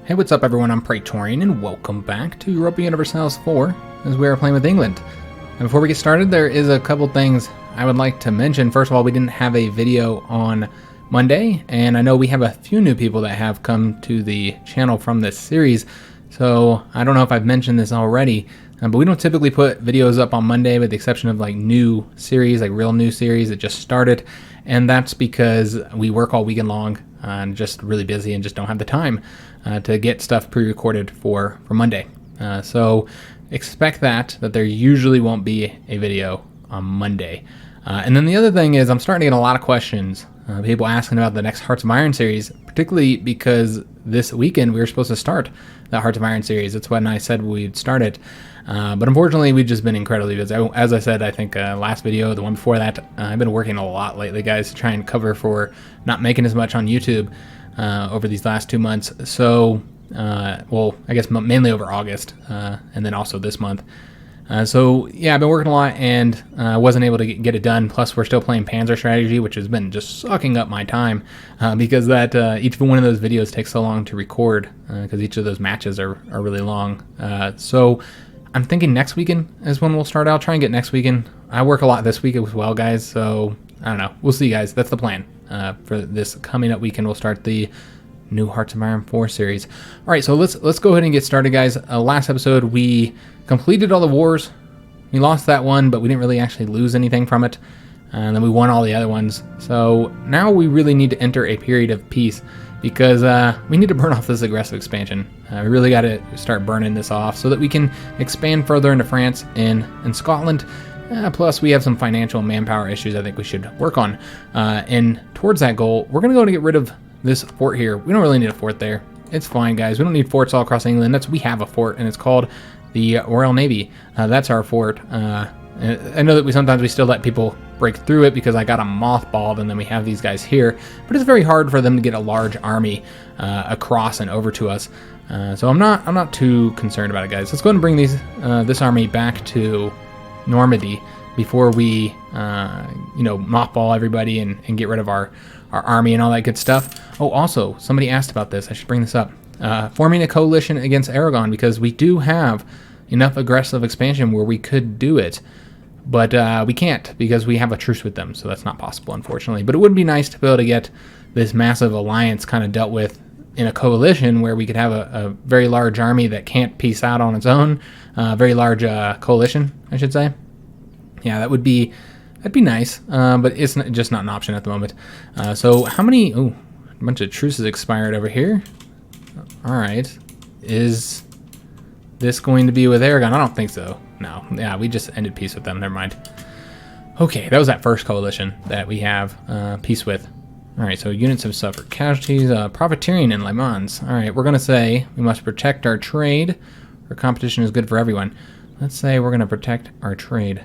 Hey, what's up everyone, I'm Praetorian and welcome back to Europa Universalis IV as we are playing with England. And before we get started, there is a couple things I would like to mention. First of all, we didn't have a video on Monday, and I know we have a few new people that have come to the channel from this series, so I don't know if I've mentioned this already, but we don't typically put videos up on Monday with the exception of like new series, like real new series that just started, and that's because we work all weekend long and just really busy and just don't have the time to get stuff pre-recorded for Monday. So expect that there usually won't be a video on Monday. And then the other thing is I'm starting to get a lot of questions, people asking about the next Hearts of Iron series, particularly because this weekend we were supposed to start that Hearts of Iron series. That's when I said we'd start it. But unfortunately, we've just been incredibly busy. As I said, I think last video, the one before that, I've been working a lot lately, guys, to try and cover for not making as much on YouTube over these last 2 months. So, well, I guess mainly over August, and then also this month. So, yeah, I've been working a lot and wasn't able to get it done. Plus, we're still playing Panzer Strategy, which has been just sucking up my time because that each one of those videos takes so long to record because each of those matches are really long. So I'm thinking next weekend is when we'll start. I'll try and get next weekend. I work a lot this week as well, guys, so I don't know. We'll see, guys. That's the plan. For this coming up weekend, we'll start the new Hearts of Iron 4 series. All right, so let's go ahead and get started, guys. Last episode, we completed all the wars. We lost that one, but we didn't really actually lose anything from it. And then we won all the other ones. So now we really need to enter a period of peace because we need to burn off this aggressive expansion. We really got to start burning this off so that we can expand further into France and Scotland. Plus, we have some financial and manpower issues I think we should work on. And towards that goal, we're going to go to get rid of this fort here. We don't really need a fort there. It's fine, guys. We don't need forts all across England. We have a fort, and it's called the Royal Navy. That's our fort. I know that we still let people break through it because I got them mothballed, and then we have these guys here. But it's very hard for them to get a large army across and over to us. So I'm not too concerned about it, guys. Let's go ahead and bring this army back to Normandy before we mothball everybody and get rid of our army and all that good stuff. Oh, also, somebody asked about this. I should bring this up. Forming a coalition against Aragon, because we do have enough aggressive expansion where we could do it, but we can't because we have a truce with them, so that's not possible, unfortunately. But it would be nice to be able to get this massive alliance kind of dealt with in a coalition where we could have a very large army that can't peace out on its own, very large coalition, I should say. Yeah, that'd be nice, but it's just not an option at the moment. So how many? Oh, a bunch of truces expired over here. All right, is this going to be with Aragon? I don't think so. No, yeah, we just ended peace with them. Never mind. Okay, that was that first coalition that we have peace with. All right, so units have suffered casualties. Praetorian in Le Mans. All right, we're going to say we must protect our trade. Our competition is good for everyone. Let's say we're going to protect our trade.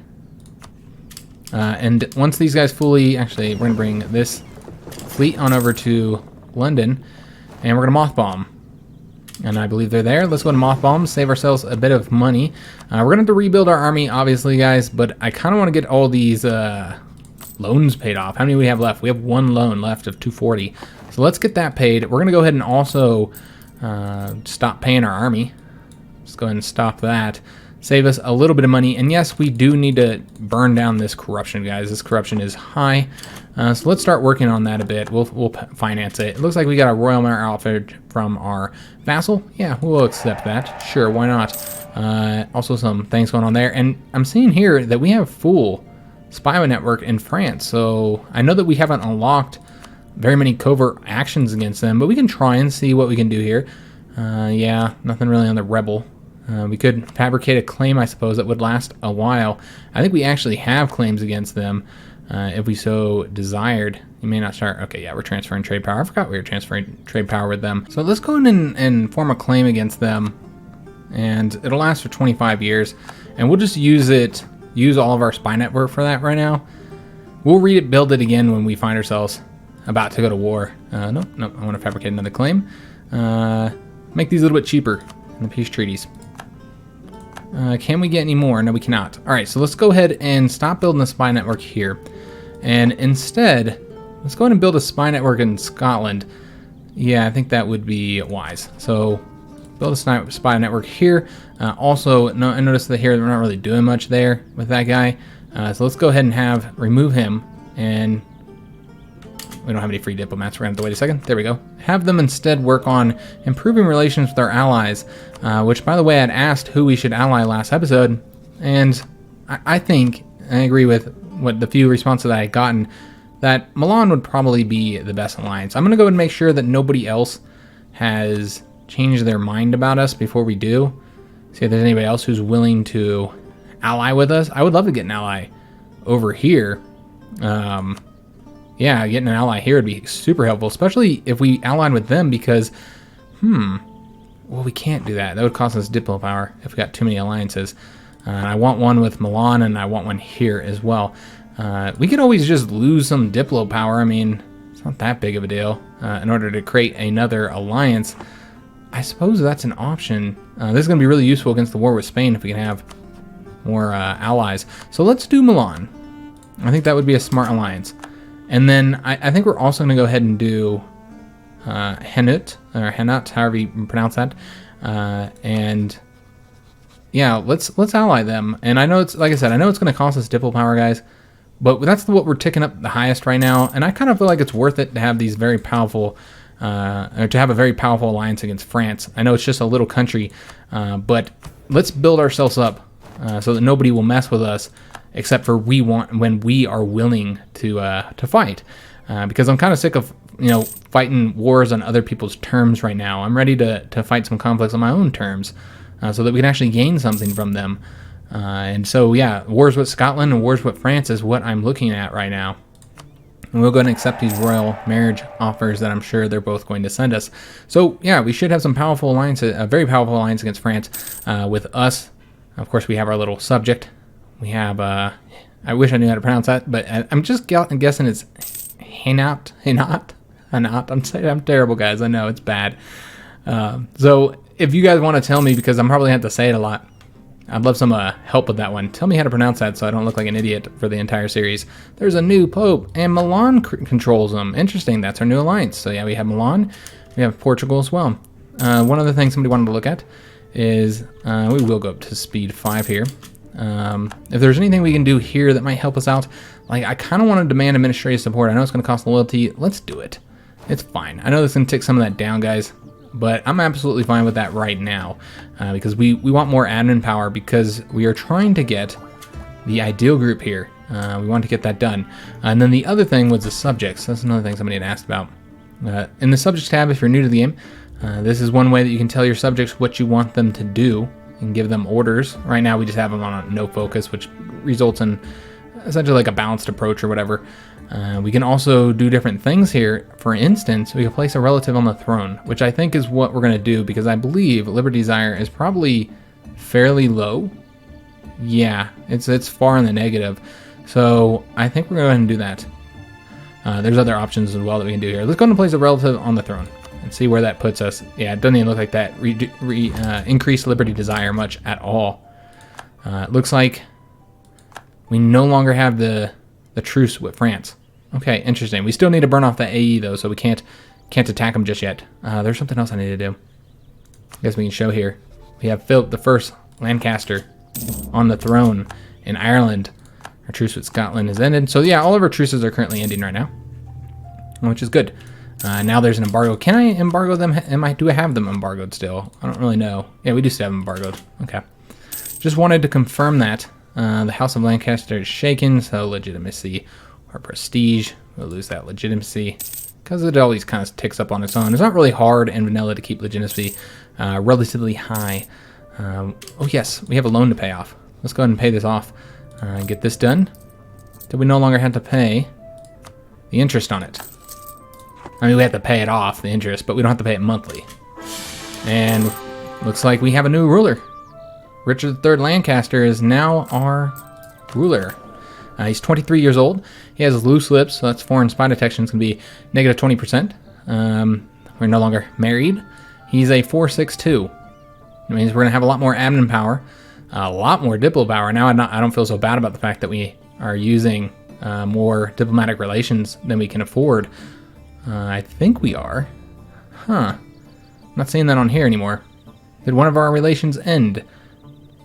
And once these guys actually, we're going to bring this fleet on over to London, and we're going to mothbomb. And I believe they're there. Let's go to mothbomb, save ourselves a bit of money. We're going to have to rebuild our army, obviously, guys, but I kind of want to get all these loans paid off. How many do we have left? We have one loan left of 240. So let's get that paid. We're going to go ahead and also stop paying our army. Let's go ahead and stop that. Save us a little bit of money. And yes, we do need to burn down this corruption, guys. This corruption is high. So let's start working on that a bit. We'll finance it. It looks like we got a Royal Mare outfit from our vassal. Yeah, we'll accept that. Sure, why not? Also some things going on there. And I'm seeing here that we have full spy network in France. So I know that we haven't unlocked very many covert actions against them, but we can try and see what we can do here. Yeah, nothing really on the rebel. We could fabricate a claim, I suppose, that would last a while. I think we actually have claims against them if we so desired. You may not start. Okay, yeah, we're transferring trade power. I forgot we were transferring trade power with them. So let's go in and form a claim against them. And it'll last for 25 years. And we'll just use all of our spy network for that right now. We'll build it again when we find ourselves about to go to war. Nope, I want to fabricate another claim. Make these a little bit cheaper in the peace treaties. Can we get any more? No, we cannot. All right, so let's go ahead and stop building the spy network here. And instead, let's go ahead and build a spy network in Scotland. Yeah, I think that would be wise. So build a spy network here. Also, no, I noticed that here we're not really doing much there with that guy. So let's go ahead and remove him, and we don't have any free diplomats. We're gonna have to wait a second. There we go. Have them instead work on improving relations with our allies, which, by the way, I'd asked who we should ally last episode, and I think I agree with what the few responses that I had gotten, that Milan would probably be the best alliance. I'm gonna go and make sure that nobody else has changed their mind about us before we do. See if there's anybody else who's willing to ally with us. I would love to get an ally over here. Yeah, getting an ally here would be super helpful, especially if we allied with them because, well, we can't do that. That would cost us diplo power if we got too many alliances. I want one with Milan, and I want one here as well. We could always just lose some diplo power. I mean, it's not that big of a deal in order to create another alliance. I suppose that's an option. This is going to be really useful against the war with Spain if we can have more allies. So let's do Milan. I think that would be a smart alliance. And then I think we're also going to go ahead and do Hyatt, or Hyatt, however you pronounce that. And yeah, let's ally them. And I know it's, like I said, I know it's going to cost us diplo power, guys. But that's what we're ticking up the highest right now. And I kind of feel like it's worth it to have these very powerful, or to have a very powerful alliance against France. I know it's just a little country, but let's build ourselves up so that nobody will mess with us, except for when we are willing to fight. Because I'm kind of sick of fighting wars on other people's terms right now. I'm ready to fight some conflicts on my own terms, so that we can actually gain something from them. And so yeah, wars with Scotland and wars with France is what I'm looking at right now. And we'll go ahead and accept these royal marriage offers that I'm sure they're both going to send us. So yeah, we should have some powerful alliances, a very powerful alliance against France with us. Of course, we have our little subject. We have, I wish I knew how to pronounce that, but I'm just guessing it's Hyatt. I'm terrible, guys. I know, it's bad. So if you guys want to tell me, because I'm probably going to have to say it a lot, I'd love some help with that one. Tell me how to pronounce that so I don't look like an idiot for the entire series. There's a new pope, and Milan controls them. Interesting, that's our new alliance. So yeah, we have Milan, we have Portugal as well. One other thing somebody wanted to look at is, we will go up to speed 5 here. If there's anything we can do here that might help us out, like I kind of want to demand administrative support. I know it's going to cost loyalty. Let's do it. It's fine. I know this is going to take some of that down, guys, but I'm absolutely fine with that right now, because we want more admin power, because we are trying to get the ideal group here. We want to get that done. And then the other thing was the subjects. That's another thing somebody had asked about. In the subjects tab, if you're new to the game, this is one way that you can tell your subjects what you want them to do and give them orders. Right now we just have them on a no focus, which results in essentially like a balanced approach or whatever. We can also do different things here. For instance, we can place a relative on the throne, which I think is what we're going to do, because I believe Liberty Desire is probably fairly low. Yeah, it's far in the negative. So I think we're going to go ahead and do that. There's other options as well that we can do here. Let's go and place a relative on the throne and see where that puts us. Yeah, it doesn't even look like that increased Liberty Desire much at all. It looks like we no longer have the truce with France. Okay, interesting. We still need to burn off that AE though, so we can't attack them just yet. There's something else I need to do. I guess we can show here. We have Philip the First Lancaster on the throne in Ireland. Our truce with Scotland is ended. So yeah, all of our truces are currently ending right now, which is good. Now there's an embargo. Can I embargo them? Do I have them embargoed still? I don't really know. Yeah, we do still have them embargoed. Okay. Just wanted to confirm that. The House of Lancaster is shaken, so legitimacy or prestige. We'll lose that legitimacy because it always kind of ticks up on its own. It's not really hard and vanilla to keep legitimacy relatively high. Oh yes, we have a loan to pay off. Let's go ahead and pay this off and get this done. So we no longer have to pay the interest on it. I mean, we have to pay it off, the interest, but we don't have to pay it monthly. And looks like we have a new ruler. Richard III Lancaster is now our ruler. He's 23 years old. He has loose lips, so that's foreign spy detection. It's going to be negative 20%. We're no longer married. He's a 462. It means we're going to have a lot more admin power, a lot more diplo power. Now I don't feel so bad about the fact that we are using more diplomatic relations than we can afford. I think we are. Huh. I'm not seeing that on here anymore. Did one of our relations end?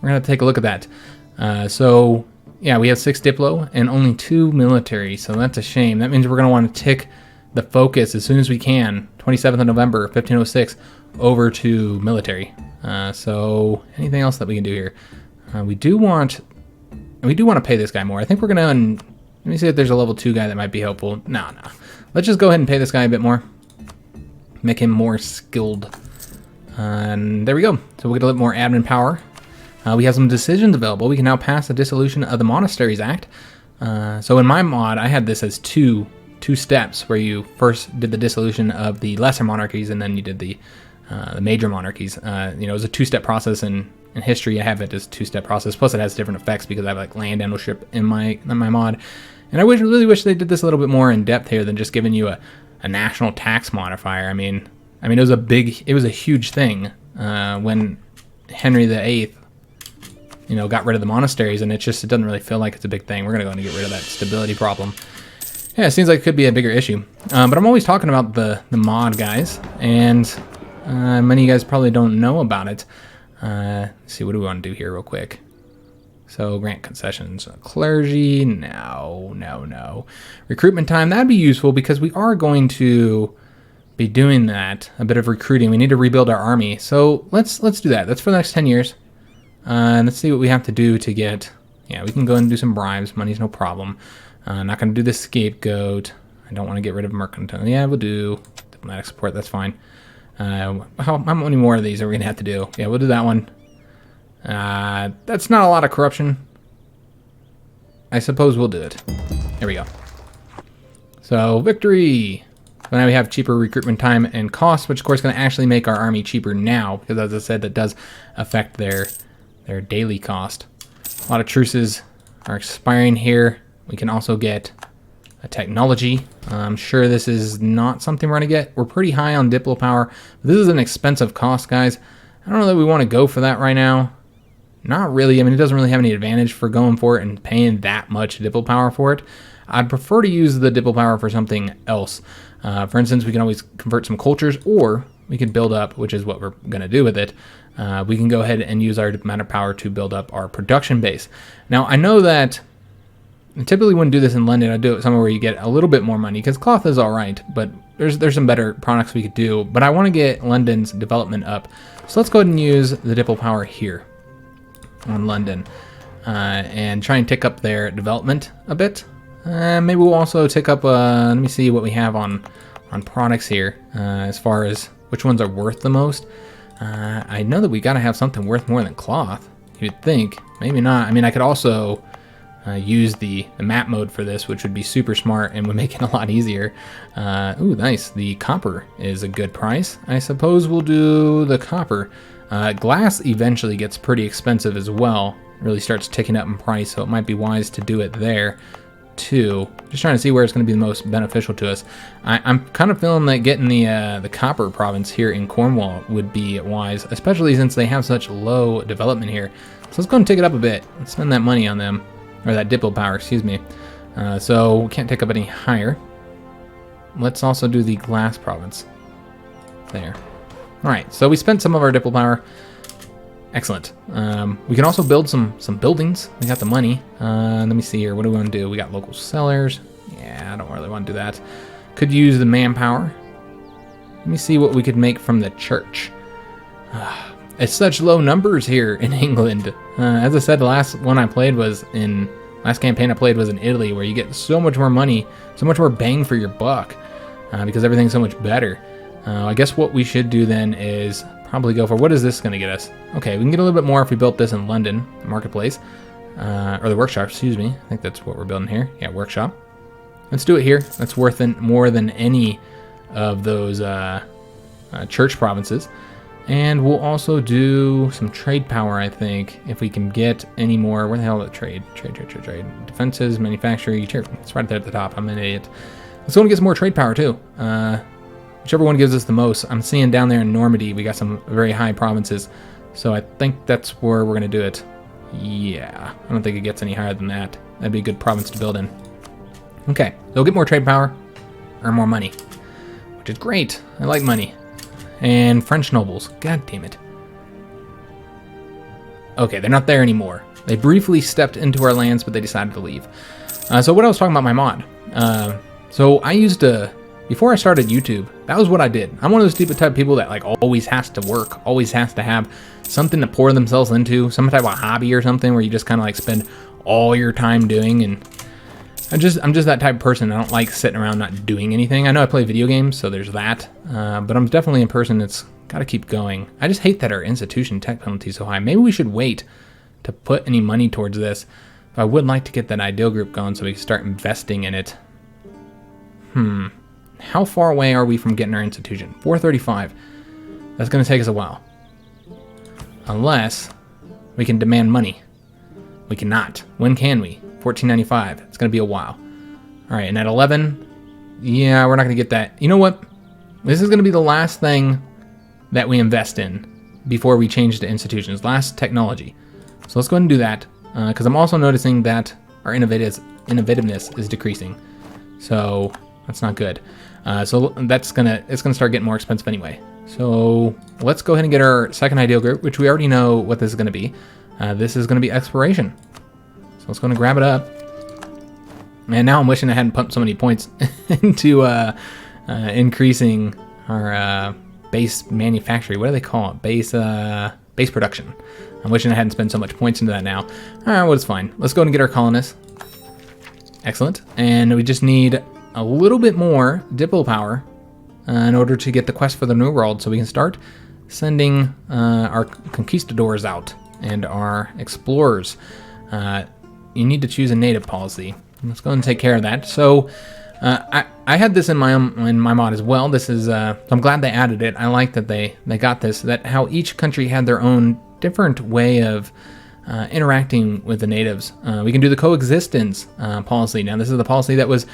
We're going to take a look at that. So, yeah, we have 6 Diplo and only 2 military, so that's a shame. That means we're going to want to tick the focus as soon as we can, 27th of November, 1506, over to military. So, anything else that we can do here? We do want to pay this guy more. I think we're going to... Let me see if there's a level 2 guy that might be helpful. No. Let's just go ahead and pay this guy a bit more. Make him more skilled. And there we go. So we'll get a little more admin power. We have some decisions available. We can now pass the Dissolution of the Monasteries Act. So in my mod, I had this as two steps, where you first did the dissolution of the lesser monarchies, and then you did the major monarchies. It was a 2-step process, and in history I have it as a 2-step process. Plus it has different effects because I have like land ownership in my mod. And I really wish they did this a little bit more in depth here than just giving you a national tax modifier. I mean it was a huge thing when Henry VIII, got rid of the monasteries, and it doesn't really feel like it's a big thing. We're gonna go and get rid of that stability problem. Yeah, it seems like it could be a bigger issue. But I'm always talking about the mod, guys, and many of you guys probably don't know about it. Let's see, what do we want to do here real quick? So, grant concessions. Clergy, no. Recruitment time, that'd be useful because we are going to be doing that, a bit of recruiting. We need to rebuild our army. So, let's do that. That's for the next 10 years. And let's see what we have to do to get... Yeah, we can go and do some bribes. Money's no problem. Not going to do the scapegoat. I don't want to get rid of mercantile. Yeah, we'll do diplomatic support. That's fine. How many more of these are we going to have to do? Yeah, we'll do that one. That's not a lot of corruption. I suppose we'll do it. There we go. So, victory! So now we have cheaper recruitment time and cost, which of course is going to actually make our army cheaper now, because as I said, that does affect their daily cost. A lot of truces are expiring here. We can also get a technology. I'm sure this is not something we're going to get. We're pretty high on Diplo power. This is an expensive cost, guys. I don't know that we want to go for that right now. Not really. I mean, it doesn't really have any advantage for going for it and paying that much Diplo power for it. I'd prefer to use the Diplo power for something else. For instance, we can always convert some cultures, or we could build up, which is what we're going to do with it. We can go ahead and use our diplomatic power to build up our production base. Now, I know that I typically wouldn't do this in London. I'd do it somewhere where you get a little bit more money, because cloth is all right, but there's some better products we could do. But I want to get London's development up. So let's go ahead and use the Diplo power here on London and try and tick up their development a bit. Maybe we'll also tick up, let me see what we have on products here as far as which ones are worth the most. I know that we got to have something worth more than cloth, you'd think. Maybe not. I mean, I could also use the map mode for this, which would be super smart and would make it a lot easier. Ooh, nice. The copper is a good price. I suppose we'll do the copper. Glass eventually gets pretty expensive as well. It really starts ticking up in price, so it might be wise to do it there too. Just trying to see where it's going to be the most beneficial to us. I'm kind of feeling that getting the copper province here in Cornwall would be wise, especially since they have such low development here. So let's go and take it up a bit. Let's spend that money on them, or that Diplo power, excuse me. So we can't take up any higher. Let's also do the glass province. There. All right, so we spent some of our Diplo power. Excellent. We can also build some buildings. We got the money. Let me see here. What do we want to do? We got local sellers. Yeah, I don't really want to do that. Could use the manpower. Let me see what we could make from the church. It's such low numbers here in England. As I said, the last campaign I played was in Italy, where you get so much more money, so much more bang for your buck, because everything's so much better. I guess what we should do then is probably go for, what is this going to get us? Okay, we can get a little bit more if we built this in London, the marketplace, or the workshop, excuse me. I think that's what we're building here. Yeah, workshop. Let's do it here. That's worth more than any of those church provinces. And we'll also do some trade power, I think, if we can get any more. Where the hell is trade? Trade. Defenses, manufacturing. It's right there at the top. I'm an idiot. Let's go and get some more trade power, too. Whichever one gives us the most. I'm seeing down there in Normandy, we got some very high provinces. So I think that's where we're going to do it. Yeah, I don't think it gets any higher than that. That'd be a good province to build in. Okay, so we'll get more trade power, earn more money, which is great. I like money. And French nobles. God damn it. Okay, they're not there anymore. They briefly stepped into our lands, but they decided to leave. So what I was talking about my mod. So I used to, before I started YouTube, that was what I did. I'm one of those stupid type of people that like always has to work, always has to have something to pour themselves into, some type of hobby or something where you just kind of like spend all your time doing. And I'm just that type of person. I don't like sitting around not doing anything. I know I play video games, so there's that. But I'm definitely a person that's got to keep going. I just hate that our institution tech penalty is so high. Maybe we should wait to put any money towards this. I would like to get that ideal group going so we can start investing in it. How far away are we from getting our institution? 435. That's going to take us a while. Unless we can demand money. We cannot. When can we? 1495. It's going to be a while. All right, and at 11, yeah, we're not going to get that. You know what? This is going to be the last thing that we invest in before we change to institutions. Last technology. So let's go ahead and do that. Because I'm also noticing that our innovativeness is decreasing. So that's not good. So it's gonna start getting more expensive anyway. So let's go ahead and get our second ideal group, which we already know what this is gonna be. This is gonna be exploration. So let's go and grab it up. And now I'm wishing I hadn't pumped so many points into increasing our base manufacturing. What do they call it? Base production. I'm wishing I hadn't spent so much points into that now. All right, well, it's fine. Let's go and get our colonists. Excellent. And we just need a little bit more Diplo power in order to get the quest for the New World, so we can start sending our conquistadors out and our explorers. You need to choose a native policy. Let's go and take care of that. So I had this in my mod as well. This is I'm glad they added it. I like that they got this. That how each country had their own different way of interacting with the natives. We can do the coexistence policy. Now this is the policy that was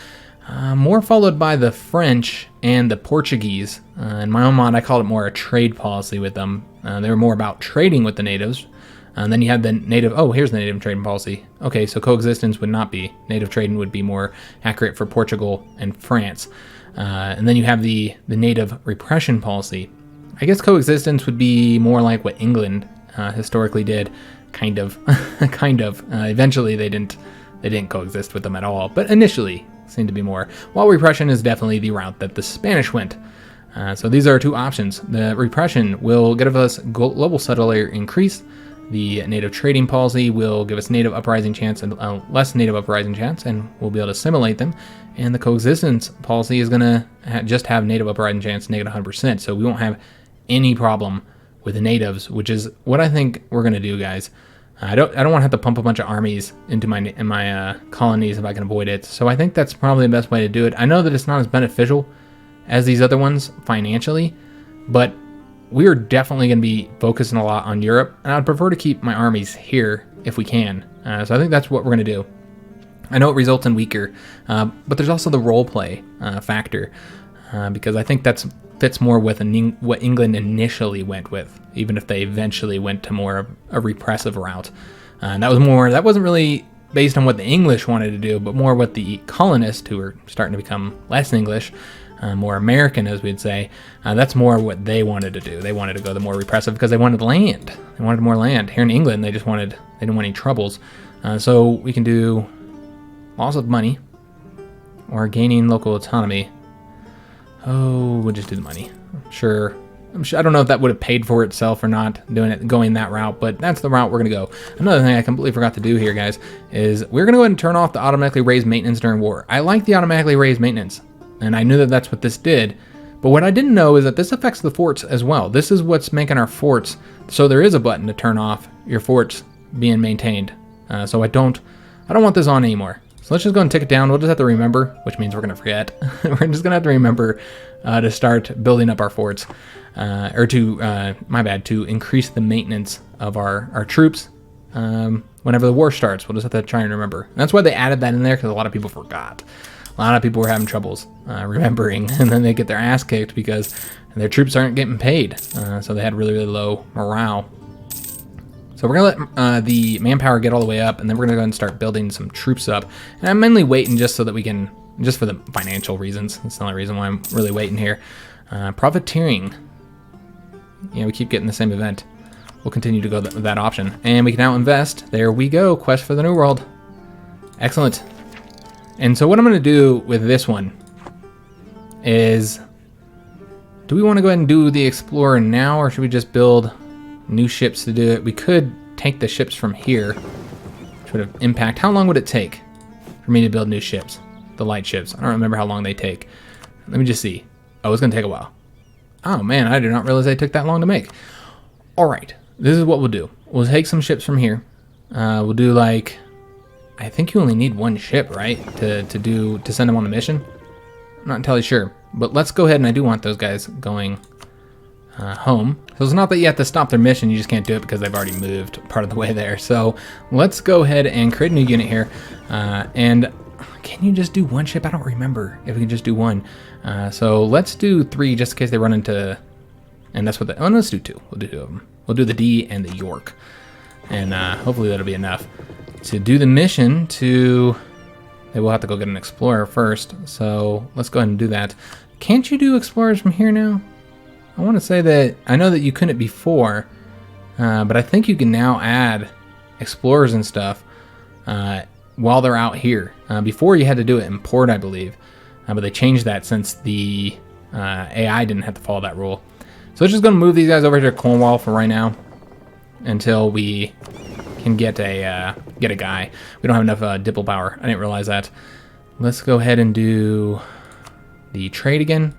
more followed by the French and the Portuguese. In my own mod, I called it more a trade policy with them. They were more about trading with the natives. And then you have the native, oh, here's the native trading policy. Okay, so coexistence would not be. Native trading would be more accurate for Portugal and France. And then you have the native repression policy. I guess coexistence would be more like what England historically did, kind of. Eventually they didn't coexist with them at all, but initially seemed to be more. While repression is definitely the route that the Spanish went. So these are our two options. The repression will give us global settler increase. The native trading policy will give us native uprising chance and less native uprising chance, and we'll be able to assimilate them. And the coexistence policy is going to just have native uprising chance negative 100%, so we won't have any problem with the natives, which is what I think we're going to do, guys. I don't want to have to pump a bunch of armies into my colonies if I can avoid it. So I think that's probably the best way to do it. I know that it's not as beneficial as these other ones financially, but we are definitely going to be focusing a lot on Europe, and I'd prefer to keep my armies here if we can. So I think that's what we're going to do. I know it results in weaker, but there's also the role play factor, because I think that fits more with what England initially went with, even if they eventually went to more of a repressive route. And that wasn't really based on what the English wanted to do, but more what the colonists, who were starting to become less English, more American, as we'd say, that's more what they wanted to do. They wanted to go the more repressive because they wanted land. They wanted more land. Here in England, they didn't want any troubles. So we can do loss of money or gaining local autonomy. Oh, we'll just do the money. Sure. I don't know if that would have paid for itself or not, going that route, but that's the route we're going to go. Another thing I completely forgot to do here, guys, is we're going to go ahead and turn off the automatically raised maintenance during war. I like the automatically raised maintenance, and I knew that that's what this did, but what I didn't know is that this affects the forts as well. This is what's making our forts, so there is a button to turn off your forts being maintained. So I don't want this on anymore. So let's just go and tick it down. We'll just have to remember, which means we're going to forget. We're just going to have to remember to start building up our forts, to increase the maintenance of our troops whenever the war starts. We'll just have to try and remember. And that's why they added that in there, because a lot of people forgot. A lot of people were having troubles remembering, and then they get their ass kicked because their troops aren't getting paid. So they had really, really low morale. So we're going to let the manpower get all the way up, and then we're going to go ahead and start building some troops up. And I'm mainly waiting just so that we can, just for the financial reasons. That's the only reason why I'm really waiting here. Profiteering. Yeah, we keep getting the same event. we'll continue to go with that option. And we can now invest. There we go. Quest for the New World. Excellent. And so what I'm going to do with this one is, do we want to go ahead and do the Explorer now, or should we just build new ships to do it? We could take the ships from here, which would have impact. How long would it take for me to build new ships? The light ships. I don't remember how long they take. Let me just see. Oh, it's going to take a while. Oh man, I did not realize they took that long to make. All right, this is what we'll do. We'll take some ships from here. We'll do like, I think you only need one ship, right? To send them on a mission. I'm not entirely sure, but let's go ahead, and I do want those guys going home. So it's not that you have to stop their mission, you just can't do it because they've already moved part of the way there. So let's go ahead and create a new unit here. And can you just do one ship? I don't remember if we can just do one. So let's do 3 just in case they run into, and that's what the, oh no, let's do 2. We'll do 2 of them. We'll do the D and the York. And hopefully that'll be enough to do the mission to, they will have to go get an Explorer first. So let's go ahead and do that. Can't you do Explorers from here now? I want to say that, I know that you couldn't before, but I think you can now add Explorers and stuff while they're out here. Before you had to do it in port, I believe, but they changed that since the AI didn't have to follow that rule. So it's just going to move these guys over to Cornwall for right now until we can get a guy. We don't have enough dipple power. I didn't realize that. Let's go ahead and do the trade again.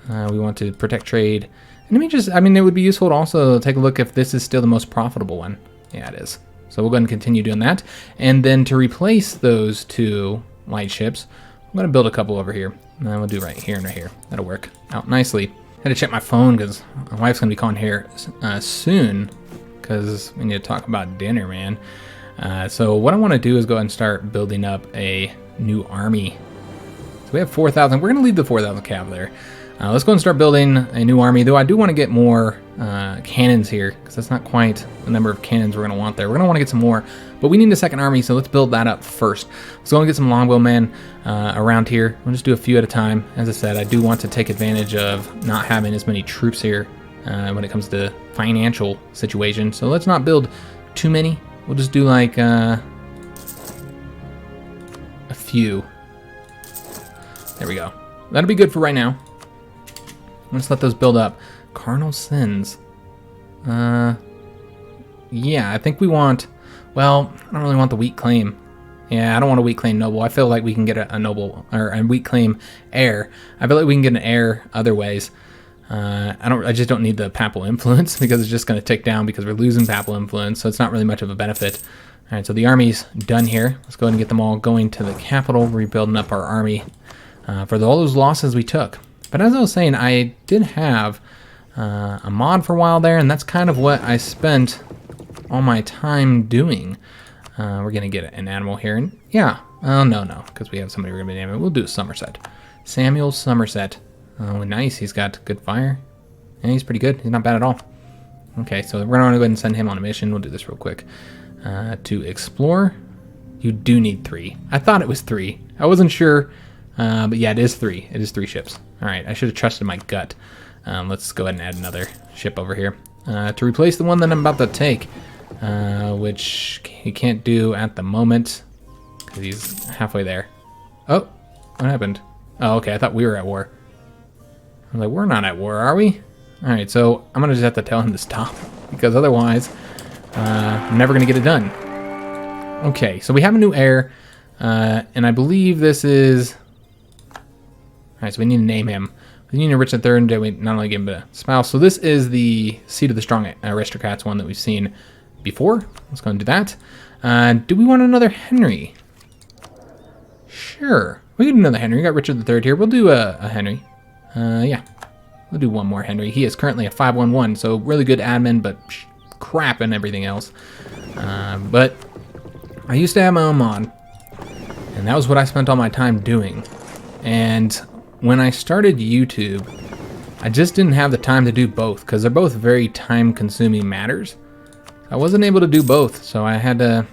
We want to protect trade. And let me just, I mean, it would be useful to also take a look if this is still the most profitable one. Yeah, it is. So we'll go ahead and continue doing that. And then to replace those 2 light ships, I'm going to build a couple over here. And we'll do right here and right here. That'll work out nicely. I had to check my phone because my wife's going to be calling here soon because we need to talk about dinner, man. So what I want to do is go ahead and start building up a new army. So we have 4,000. We're going to leave the 4,000 cav there. Let's go and start building a new army, though I do want to get more cannons here, because that's not quite the number of cannons we're going to want there. We're going to want to get some more, but we need a second army, so let's build that up first. Let's go and get some longbow men around here. We'll just do a few at a time. As I said, I do want to take advantage of not having as many troops here when it comes to financial situation. So let's not build too many. We'll just do like a few. There we go. That'll be good for right now. Let's let those build up. Carnal sins. Yeah, I think we want, well, I don't really want the weak claim. Yeah, I don't want a weak claim noble. I feel like we can get a noble, or a weak claim heir. I feel like we can get an heir other ways. I just don't need the papal influence because it's just going to tick down because we're losing papal influence, so it's not really much of a benefit. All right, so the army's done here. Let's go ahead and get them all going to the capital, rebuilding up our army for all those losses we took. But as I was saying, I did have a mod for a while there, and that's kind of what I spent all my time doing. We're going to get an animal here. And yeah, no, because we have somebody we're going to be naming. We'll do Somerset. Samuel Somerset. Oh, nice. He's got good fire. And he's pretty good. He's not bad at all. Okay, so we're going to go ahead and send him on a mission. We'll do this real quick. To explore, you do need 3. I thought it was 3. I wasn't sure. But yeah, it is 3. It is 3 ships. All right, I should have trusted my gut. Let's go ahead and add another ship over here to replace the one that I'm about to take, which he can't do at the moment because he's halfway there. Oh, what happened? Oh, okay, I thought we were at war. I was like, we're not at war, are we? All right, so I'm going to just have to tell him to stop because otherwise I'm never going to get it done. Okay, so we have a new heir, and I believe this is... All right, so we need to name him. We need to enrich the third, and we not only give him a spouse. So this is the Seat of the Strong Aristocrats one that we've seen before. Let's go and do that. Do we want another Henry? Sure. We can do another Henry. We got Richard III here. We'll do a Henry. Yeah. We'll do one more Henry. He is currently a 511, so really good admin, but crap and everything else. But I used to have my own mod, and that was what I spent all my time doing. And when I started YouTube, I just didn't have the time to do both because they're both very time-consuming matters. I wasn't able to do both, so I had to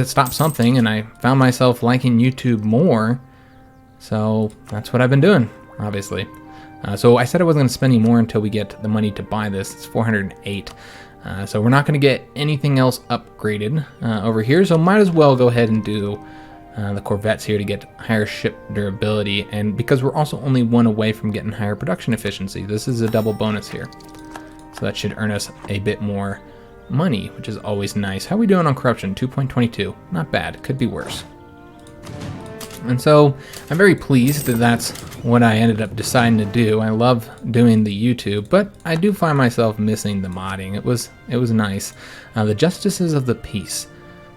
stop something, and I found myself liking YouTube more. So that's what I've been doing, obviously. So I said I wasn't going to spend any more until we get the money to buy this. It's 408. So we're not going to get anything else upgraded over here, so might as well go ahead and do the corvettes here to get higher ship durability, and because we're also only one away from getting higher production efficiency, this is a double bonus here. So that should earn us a bit more money, which is always nice. How are we doing on corruption? 2.22. Not bad. Could be worse. And so I'm very pleased that that's what I ended up deciding to do. I love doing the YouTube, but I do find myself missing the modding. It was nice. The Justices of the Peace.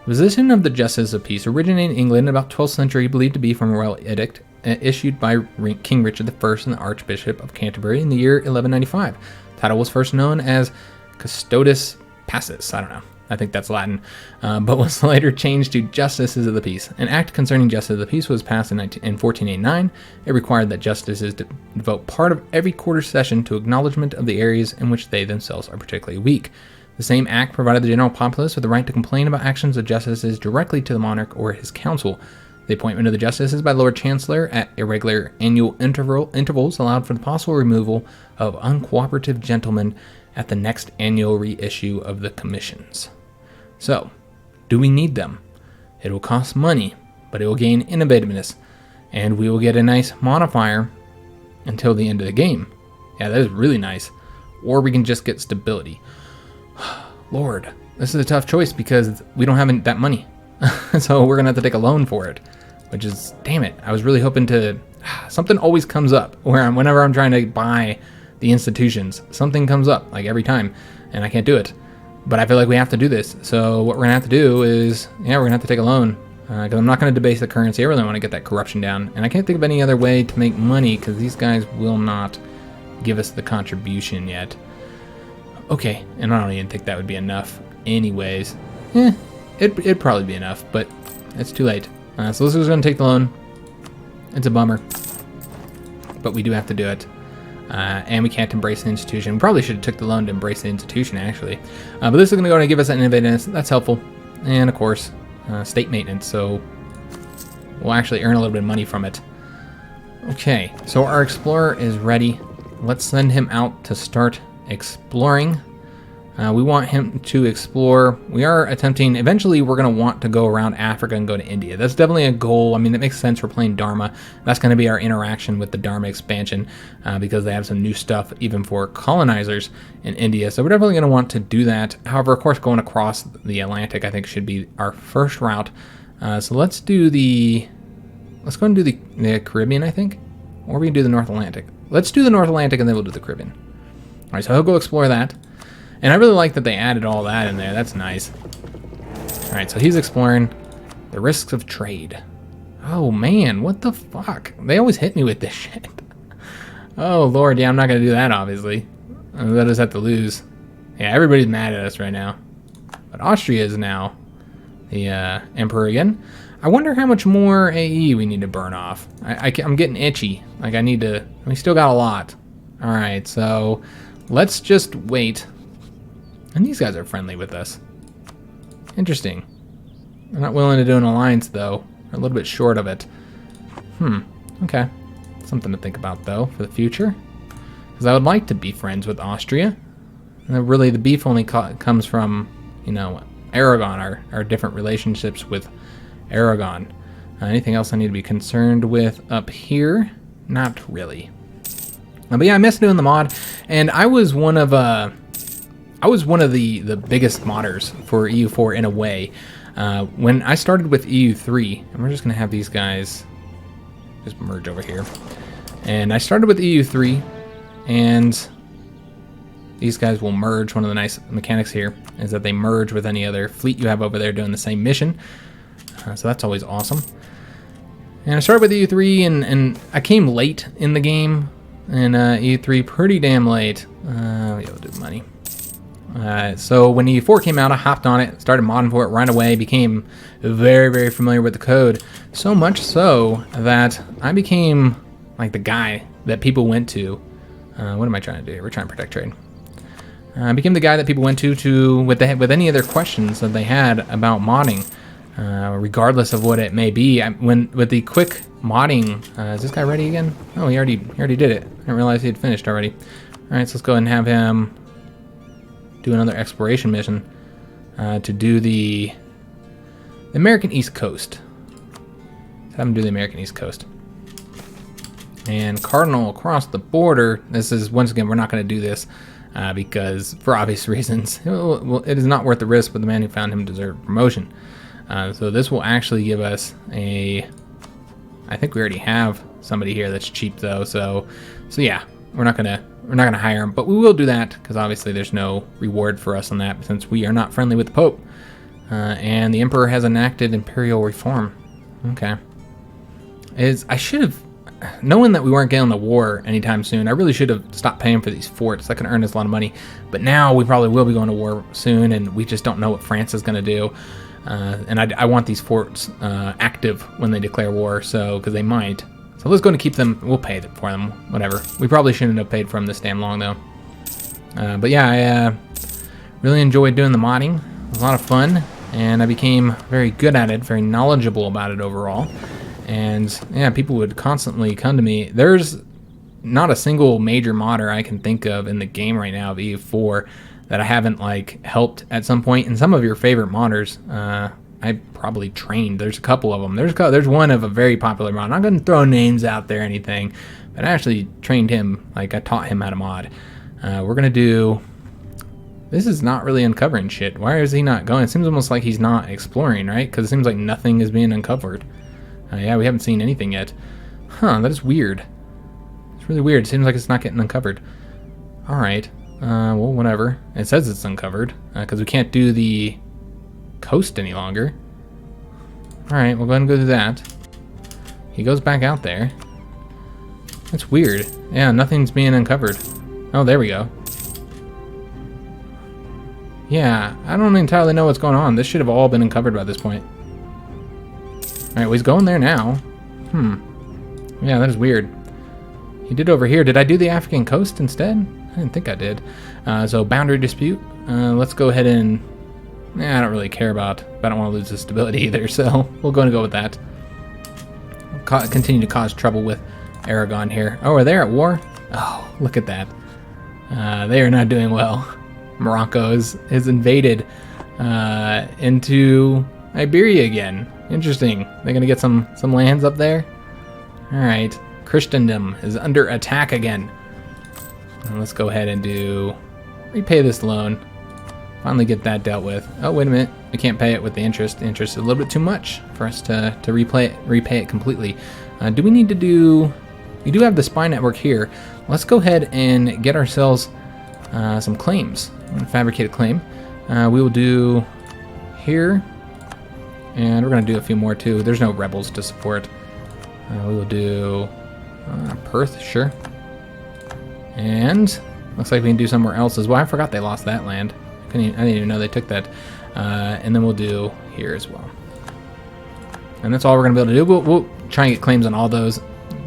The position of the Justices of Peace originated in England in about 12th century, believed to be from a royal edict issued by King Richard I and the Archbishop of Canterbury in the year 1195. The title was first known as Custodes Passus. I don't know. I think that's Latin, but was later changed to Justices of the Peace. An act concerning Justice of the Peace was passed in 1489. It required that justices devote part of every quarter session to acknowledgement of the areas in which they themselves are particularly weak. The same act provided the general populace with the right to complain about actions of justices directly to the monarch or his council. The appointment of the justices by Lord Chancellor at irregular annual intervals allowed for the possible removal of uncooperative gentlemen at the next annual reissue of the commissions. So, do we need them? It will cost money, but it will gain innovativeness, and we will get a nice modifier until the end of the game. Yeah, that is really nice. Or we can just get stability. Lord, this is a tough choice because we don't have that money. So we're going to have to take a loan for it, which is, damn it. I was really hoping to, something always comes up whenever I'm trying to buy the institutions, something comes up like every time and I can't do it. But I feel like we have to do this. So what we're going to have to do is, yeah, we're going to have to take a loan because I'm not going to debase the currency. I really want to get that corruption down. And I can't think of any other way to make money because these guys will not give us the contribution yet. Okay, and I don't even think that would be enough anyways. It'd probably be enough, but it's too late. So this is going to take the loan. It's a bummer, but we do have to do it. And we can't embrace the institution. We probably should have took the loan to embrace the institution, actually. But this is going to go and give us that innovativeness. That's helpful. And, of course, state maintenance. So we'll actually earn a little bit of money from it. Okay, so our explorer is ready. Let's send him out to start exploring. We want him to explore. We are attempting, eventually we're going to want to go around Africa and go to India. That's definitely a goal. I mean, that makes sense for playing Dharma. That's going to be our interaction with the Dharma expansion because they have some new stuff even for colonizers in India. So we're definitely going to want to do that. However, of course, going across the Atlantic, I think should be our first route. So let's go and do the Caribbean, I think, or we can do the North Atlantic. Let's do the North Atlantic and then we'll do the Caribbean. All right, so he'll go explore that. And I really like that they added all that in there. That's nice. All right, so he's exploring the risks of trade. Oh, man, what the fuck? They always hit me with this shit. Oh, Lord, yeah, I'm not going to do that, obviously. Let us have to lose. Yeah, everybody's mad at us right now. But Austria is now the emperor again. I wonder how much more AE we need to burn off. I'm getting itchy. Like, we still got a lot. All right, so let's just wait. And these guys are friendly with us. Interesting. They're not willing to do an alliance, though. They're a little bit short of it. Okay. Something to think about, though, for the future. Because I would like to be friends with Austria. And really, the beef only comes from, Aragon, our different relationships with Aragon. Anything else I need to be concerned with up here? Not really. But yeah, I miss doing the mod. And I was one of the biggest modders for EU4 in a way. When I started with EU3, and we're just going to have these guys just merge over here. And I started with EU3, and these guys will merge. One of the nice mechanics here is that they merge with any other fleet you have over there doing the same mission. So that's always awesome. And I started with EU3, and I came late in the game. And EU3 pretty damn late. We'll do money. So when EU4 came out, I hopped on it, started modding for it right away, became very, very familiar with the code. So much so that I became like the guy that people went to. What am I trying to do here? We're trying to protect trade. I became the guy that people went to with any other questions that they had about modding, regardless of what it may be. With the quick modding, is this guy ready again? Oh, he already did it. I didn't realize he had finished already. All right, so let's go ahead and have him do another exploration mission to do the American East Coast. Let's have him do the American East Coast. And Cardinal across the border. This is, once again, we're not going to do this because, for obvious reasons, it is not worth the risk, but the man who found him deserved promotion. So this will actually give us a... I think we already have somebody here that's cheap though, so yeah, we're not gonna hire him, but we will do that because obviously there's no reward for us on that since we are not friendly with the Pope. And the Emperor has enacted imperial reform. Okay. I should have, knowing that we weren't getting the war anytime soon, I really should have stopped paying for these forts. That could earn us a lot of money. But now we probably will be going to war soon, and we just don't know what France is going to do. And I want these forts active when they declare war, so because they might. So let's go and keep them. We'll pay for them, whatever. We probably shouldn't have paid for them this damn long, though. But yeah, I really enjoyed doing the modding. It was a lot of fun, and I became very good at it, very knowledgeable about it overall. And yeah, people would constantly come to me. There's not a single major modder I can think of in the game right now of EU4 that I haven't like helped at some point. And some of your favorite modders, I probably trained. There's a couple of them. There's one of a very popular mod. I'm not going to throw names out there or anything, but I actually trained him. Like I taught him how to mod. We're gonna do. This is not really uncovering shit. Why is he not going? It seems almost like he's not exploring, right? Because it seems like nothing is being uncovered. Yeah, we haven't seen anything yet. Huh, that is weird. It's really weird. It seems like it's not getting uncovered. Alright. Well, whatever. It says it's uncovered. Because we can't do the coast any longer. Alright, we'll go ahead and go do that. He goes back out there. That's weird. Yeah, nothing's being uncovered. Oh, there we go. Yeah, I don't entirely know what's going on. This should have all been uncovered by this point. Alright, well, he's going there now. Yeah, that is weird. He did over here. Did I do the African coast instead? I didn't think I did. So, boundary dispute. Let's go ahead and... I don't really care about... I don't want to lose the stability either, so we'll go and go with that. Continue to cause trouble with Aragon here. Oh, are they at war? Oh, look at that. They are not doing well. Morocco is invaded into Iberia again. Interesting. They're going to get some lands up there? Alright. Christendom is under attack again. And let's go ahead and repay this loan. Finally get that dealt with. Oh, wait a minute. We can't pay it with the interest. The interest is a little bit too much for us to repay it completely. Do we need to do... We do have the spy network here. Let's go ahead and get ourselves some claims. I'm going to fabricate a claim. We will do here. And we're going to do a few more too. There's no rebels to support. We will do Perth, sure. And looks like we can do somewhere else as well. I forgot they lost that land. I didn't even know they took that. And then we'll do here as well. And that's all we're going to be able to do. We'll try and get claims on all those.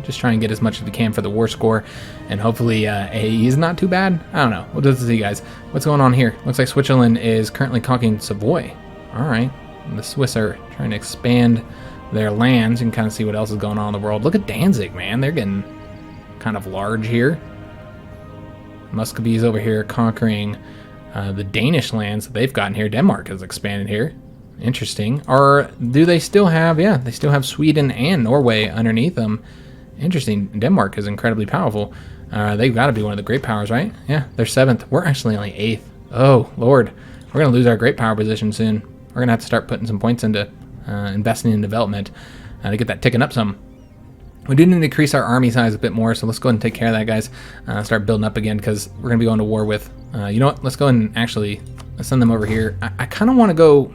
Just try and get as much as we can for the war score. And hopefully AE is not too bad. I don't know. We'll just see, guys. What's going on here? Looks like Switzerland is currently conquering Savoy. All right. And the Swiss are trying to expand their lands. You can kind of see what else is going on in the world. Look at Danzig, man. They're getting kind of large here. Muscovy's over here conquering the Danish lands that they've gotten here. Denmark has expanded here. Interesting. Or do they still have... Yeah, they still have Sweden and Norway underneath them. Interesting. Denmark is incredibly powerful. They've got to be one of the great powers, right? Yeah, they're 7th. We're actually only 8th. Oh, Lord. We're going to lose our great power position soon. We're going to have to start putting some points into investing in development to get that ticking up some. We do need to increase our army size a bit more, so let's go ahead and take care of that, guys. Start building up again, because we're going to be going to war with... you know what? Let's go ahead and actually send them over here. I kind of want to go...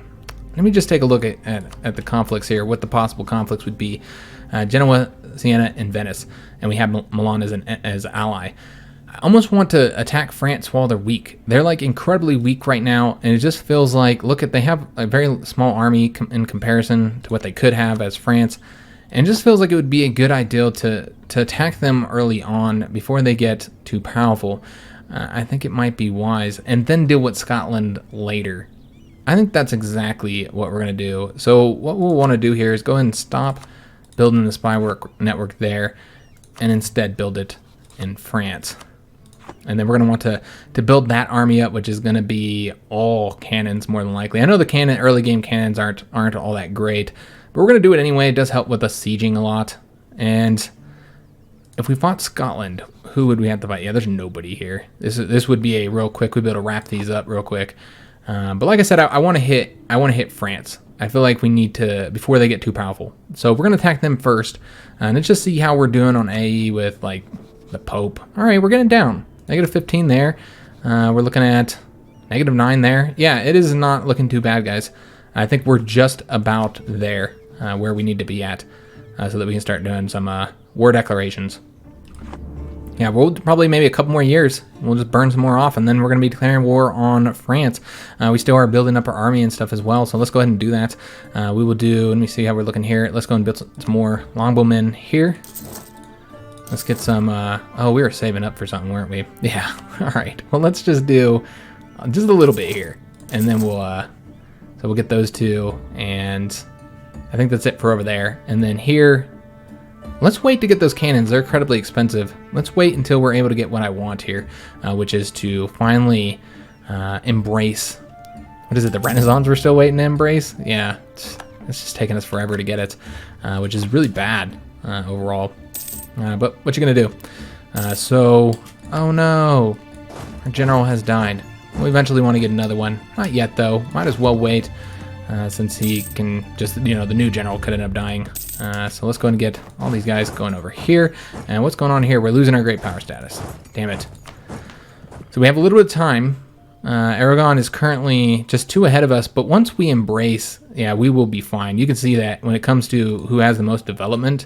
Let me just take a look at the conflicts here, what the possible conflicts would be. Genoa, Siena, and Venice. And we have Milan as ally. I almost want to attack France while they're weak. They're like incredibly weak right now, and it just feels like, they have a very small army in comparison to what they could have as France. And it just feels like it would be a good idea to attack them early on before they get too powerful. I think it might be wise. And then deal with Scotland later. I think that's exactly what we're going to do. So what we'll want to do here is go ahead and stop building the spy network there and instead build it in France. And then we're going to want to build that army up, which is going to be all cannons more than likely. I know the early game cannons aren't all that great, but we're going to do it anyway. It does help with us sieging a lot. And if we fought Scotland, who would we have to fight? Yeah, there's nobody here. This would be a real quick. We'd be able to wrap these up real quick. But like I said, I want to hit France. I feel like we need to, before they get too powerful. So we're going to attack them first. And let's just see how we're doing on AE with like the Pope. All right, we're getting down. -15 there. We're looking at -9 there. Yeah, it is not looking too bad, guys. I think we're just about there where we need to be at so that we can start doing some war declarations. Yeah, we'll probably maybe a couple more years. We'll just burn some more off, and then we're going to be declaring war on France. We still are building up our army and stuff as well, so let's go ahead and do that. We will do, let me see how we're looking here. Let's go and build some more longbowmen here. Let's get some, oh, we were saving up for something, weren't we? Yeah, all right. Well, let's just do just a little bit here, and then we'll, so we'll get those two, and I think that's it for over there. And then here, let's wait to get those cannons. They're incredibly expensive. Let's wait until we're able to get what I want here, which is to finally embrace, what is it, the Renaissance we're still waiting to embrace? Yeah, it's just taking us forever to get it, which is really bad overall. But what you gonna do? So, oh no, our general has died. We eventually want to get another one. Not yet though. Might as well wait, since he can just, the new general could end up dying. So let's go ahead and get all these guys going over here. And what's going on here? We're losing our great power status. Damn it. So we have a little bit of time. Aragon is currently just 2 ahead of us, but once we embrace, yeah, we will be fine. You can see that when it comes to who has the most development.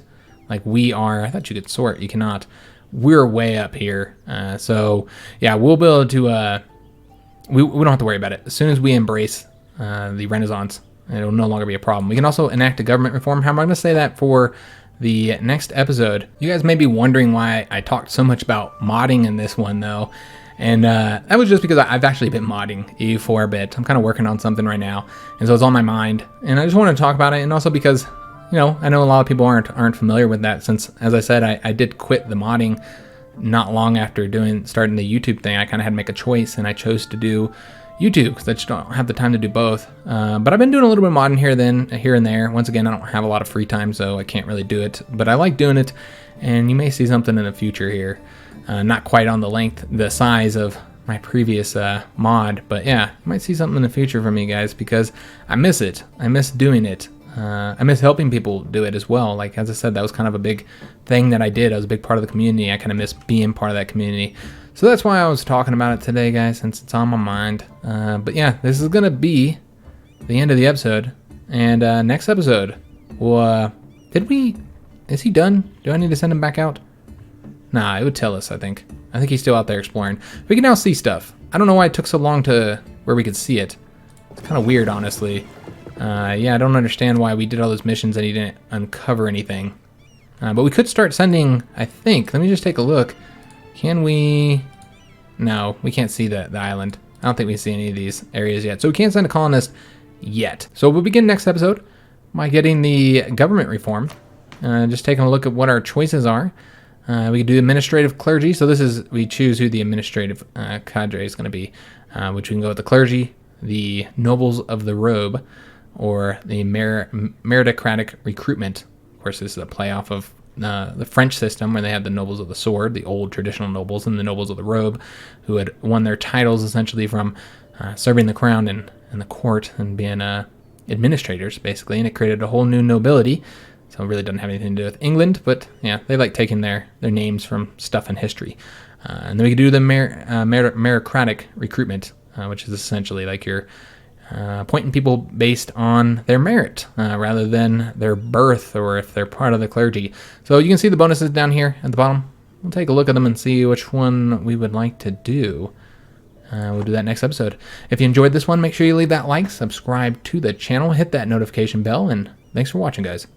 Like we are, I thought you could sort, you cannot. We're way up here. So yeah, we'll be able to, we don't have to worry about it. As soon as we embrace the Renaissance, it'll no longer be a problem. We can also enact a government reform. I'm going to say that for the next episode. You guys may be wondering why I talked so much about modding in this one though. And that was just because I've actually been modding EU4 a bit. I'm kind of working on something right now. And so it's on my mind. And I just wanted to talk about it. And also because, I know a lot of people aren't familiar with that, since, as I said, I did quit the modding not long after starting the YouTube thing. I kind of had to make a choice, and I chose to do YouTube because I just don't have the time to do both. But I've been doing a little bit of modding here and there. Once again, I don't have a lot of free time, so I can't really do it. But I like doing it, and you may see something in the future here. Not quite on the size of my previous mod, but yeah, you might see something in the future from me guys, because I miss it. I miss doing it. I miss helping people do it as well. Like, as I said, that was kind of a big thing that I did. I was a big part of the community. I kind of miss being part of that community. So that's why I was talking about it today, guys, since it's on my mind. But yeah, this is going to be the end of the episode. And next episode, we'll, is he done? Do I need to send him back out? Nah, it would tell us, I think. I think he's still out there exploring. We can now see stuff. I don't know why it took so long to where we could see it. It's kind of weird, honestly. Yeah, I don't understand why we did all those missions and he didn't uncover anything. But we could start sending, I think. Let me just take a look. Can we... No, we can't see the island. I don't think we see any of these areas yet. So we can't send a colonist yet. So we'll begin next episode by getting the government reform. Just taking a look at what our choices are. We could do administrative clergy. So this is, we choose who the administrative cadre is going to be. Which we can go with the clergy, the nobles of the robe, or the meritocratic recruitment. Of course, this is a play off of the French system, where they had the nobles of the sword, the old traditional nobles, and the nobles of the robe, who had won their titles essentially from serving the crown and the court and being administrators, basically. And it created a whole new nobility. So it really doesn't have anything to do with England, but yeah, they like taking their names from stuff in history. And then we could do the meritocratic recruitment, which is essentially like your appointing people based on their merit rather than their birth or if they're part of the clergy. So you can see the bonuses down here at the bottom. We'll take a look at them and see which one we would like to do. We'll do that next episode. If you enjoyed this one, make sure you leave that like, subscribe to the channel, hit that notification bell, and thanks for watching, guys.